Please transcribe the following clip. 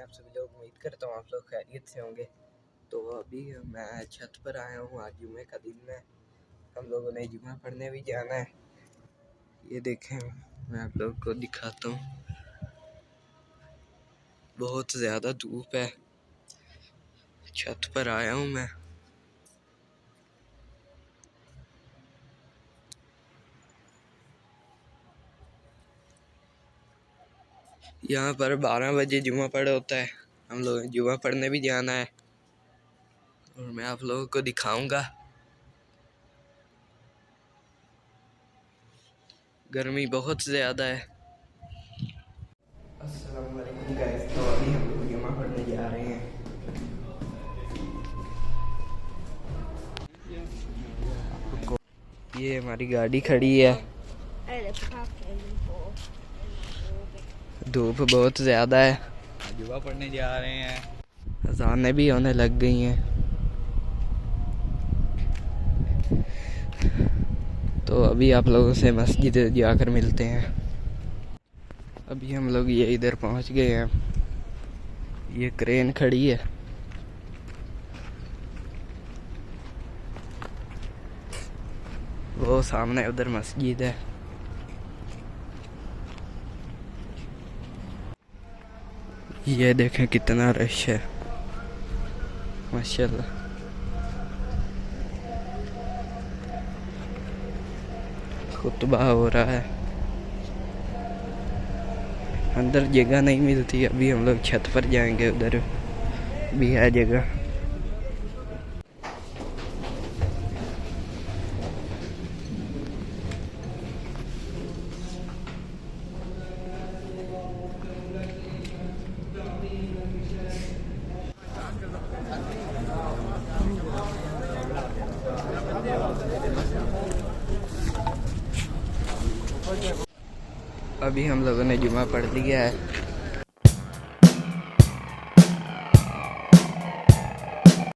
हैं आप सभी लोग। उम्मीद करता हूँ आप लोग खैरियत से होंगे। तो अभी मैं छत पर आया हूँ। आज जुमे का दिन है, हम लोगों ने जुमा पढ़ने भी जाना है। ये देखें, मैं आप लोग को दिखाता हूँ। बहुत ज़्यादा धूप है, छत पर आया हूँ मैं। यहाँ पर 12 बजे जुमा पढ़ होता है। हम लोग जुमा पढ़ने भी जाना है और मैं आप लोगों को दिखाऊंगा। गर्मी बहुत ज़्यादा है। अस्सलाम वालेकुम गाइस। तो अभी हम लोग जुमा पढ़ने जा रहे हैं। ये हमारी गाड़ी खड़ी है। धूप बहुत ज़्यादा है, जुमा पढ़ने जा रहे हैं। अज़ानें भी होने लग गई हैं। तो अभी आप लोगों से मस्जिद जाकर मिलते हैं। अभी हम लोग ये इधर पहुंच गए हैं। ये क्रेन खड़ी है। वो सामने उधर मस्जिद है। ये देखें कितना रश है, माशाल्लाह। खुतबा हो रहा है। अंदर जगह नहीं मिलती। अभी हम लोग छत पर जाएंगे, उधर भी है जगह। अभी हम लोगों ने जुमा पढ़ लिया है।